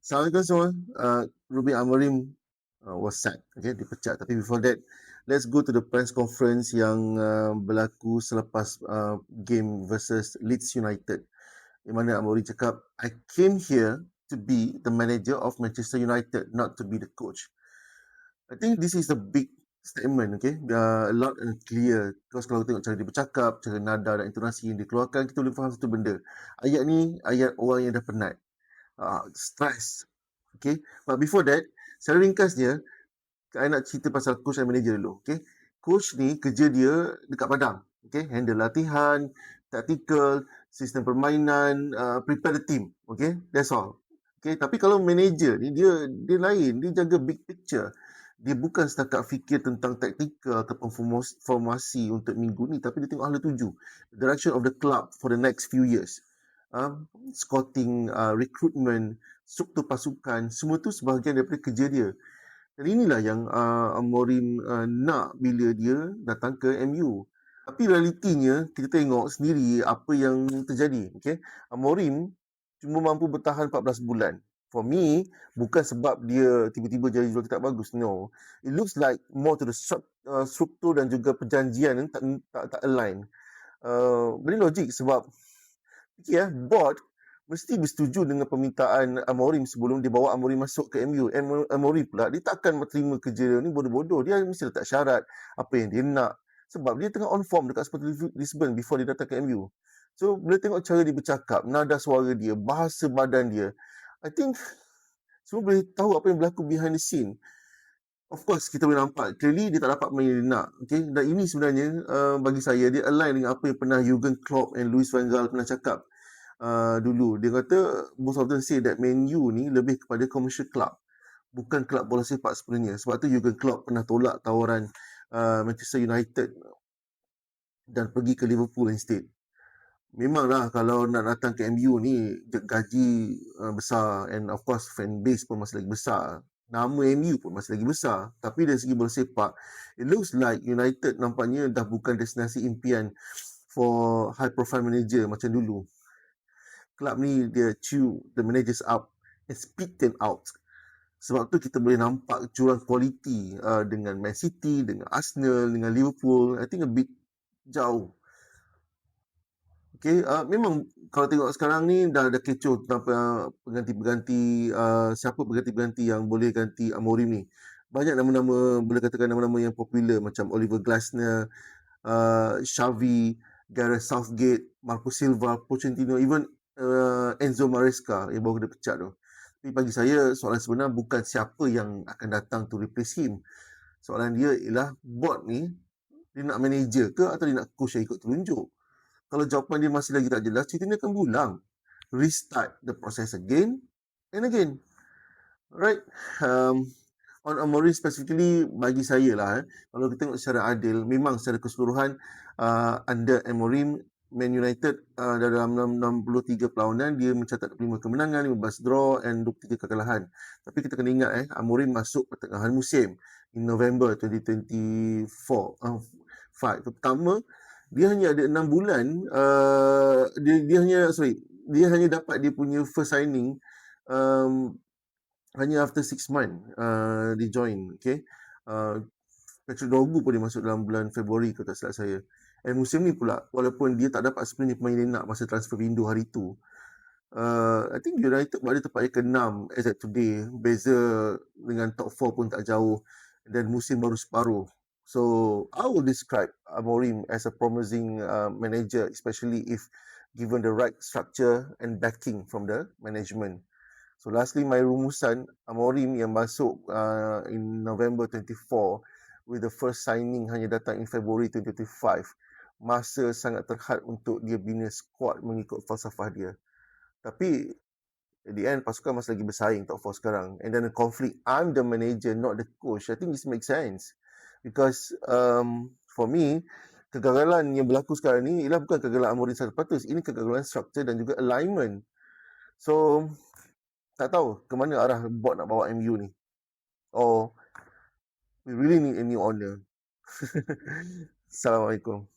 Assalamualaikum semua. Ruben Amorim was sacked. Okay, dipecat. Tapi before that, let's go to the press conference yang berlaku selepas game versus Leeds United. Di mana Amorim cakap, I came here to be the manager of Manchester United, not to be the coach. I think this is a big statement, okay? A lot and clear. Because kalau tengok cara dia bercakap, cara nada dan intonasi yang dikeluarkan, kita boleh faham satu benda. Ayat ni, ayat orang yang dah penat. Stress. Okay. But before that, secara ringkasnya, saya nak cerita pasal coach and manager dulu. Okay. Coach ni kerja dia dekat padang. Okay. Handle latihan, tactical, sistem permainan, prepare the team. Okay. That's all. Okay. Tapi kalau manager ni, dia lain. Dia jaga big picture. Dia bukan setakat fikir tentang taktikal ataupun formasi untuk minggu ni, tapi dia tengok hala tuju. The direction of the club for the next few years. Scouting, recruitment, struktur pasukan, semua tu sebahagian daripada kerja dia. Dan inilah yang Amorim nak bila dia datang ke MU. Tapi realitinya, kita tengok sendiri apa yang terjadi. Okay? Amorim cuma mampu bertahan 14 bulan. For me, bukan sebab dia tiba-tiba jadi jual tak bagus. No. It looks like more to the struktur dan juga perjanjian yang tak align. Beri logik sebab board mesti bersetuju dengan permintaan Amorim sebelum dia bawa Amorim masuk ke MU. Amorim pula, dia takkan terima kerja dia ni bodoh-bodoh. Dia mesti letak syarat apa yang dia nak. Sebab dia tengah on form dekat Sporting Lisbon before dia datang ke MU. So, bila tengok cara dia bercakap, nada suara dia, bahasa badan dia, I think semua boleh tahu apa yang berlaku behind the scene. Of course, kita boleh nampak clearly dia tak dapat main yang dia nak. Okay? Dan ini sebenarnya bagi saya, dia align dengan apa yang pernah Jurgen Klopp and Louis van Gaal pernah cakap dulu. Dia kata, both of them say that Man U ni lebih kepada commercial club, bukan kelab bola sepak sebenarnya. Sebab tu Jurgen Klopp pernah tolak tawaran Manchester United dan pergi ke Liverpool instead. Memanglah kalau nak datang ke MU ni, gaji besar, and of course fan base pun masih lagi besar. Nama MU pun masih lagi besar. Tapi dari segi bola sepak, it looks like United nampaknya dah bukan destinasi impian for high profile manager macam dulu. Kelab ni dia chew the managers up and spit them out. Sebab tu kita boleh nampak jurang kualiti dengan Man City, dengan Arsenal, dengan Liverpool. I think a bit jauh. Okay, memang kalau tengok sekarang ni dah ada kecoh tentang pengganti-pengganti, siapa pengganti-pengganti yang boleh ganti Amorim ni. Banyak nama-nama, boleh katakan nama-nama yang popular macam Oliver Glasner, Xavi, Gareth Southgate, Marco Silva, Pochettino, even Enzo Maresca yang baru kena pecat tu. Tapi bagi saya, soalan sebenar bukan siapa yang akan datang to replace him. Soalan dia ialah board ni, dia nak manager ke atau dia nak coach yang ikut terunjuk? Kalau jawapan dia masih lagi tak jelas, cerita ni akan berulang. Restart the process again and again. Right? On Amorim specifically, bagi saya lah, kalau kita tengok secara adil, memang secara keseluruhan under Amorim, Man United dalam 63 perlawanan, dia mencatat 5 kemenangan, 15 draw and 23 kekalahan. Tapi kita kena ingat, Amorim masuk pertengahan musim in November 2024. Pertama, dia hanya ada 6 bulan, dia hanya dapat dia punya first signing hanya after 6 months dia join. Okay, Petrodogu pun dia masuk dalam bulan Februari kalau tak silap saya. And musim ni pula, walaupun dia tak dapat sebenarnya pemain dia nak masa transfer window hari tu, I think United buat dia tempat yang ke-6 as at today. Beza dengan top 4 pun tak jauh. Dan musim baru separuh. So, I will describe Amorim as a promising manager, especially if given the right structure and backing from the management. So, lastly, my rumusan, Amorim yang masuk in November 24 with the first signing hanya datang in February 2025. Masa sangat terhad untuk dia bina squad mengikut falsafah dia. Tapi, at the end, pasukan masih lagi bersaing top 4 sekarang. And then the conflict, I'm the manager, not the coach. I think this makes sense. Because for me, kegagalan yang berlaku sekarang ni ialah bukan kegagalan Amorim 100%. Ini kegagalan structure dan juga alignment. So, tak tahu ke mana arah board nak bawa MU ni. Or, we really need a new owner. Assalamualaikum.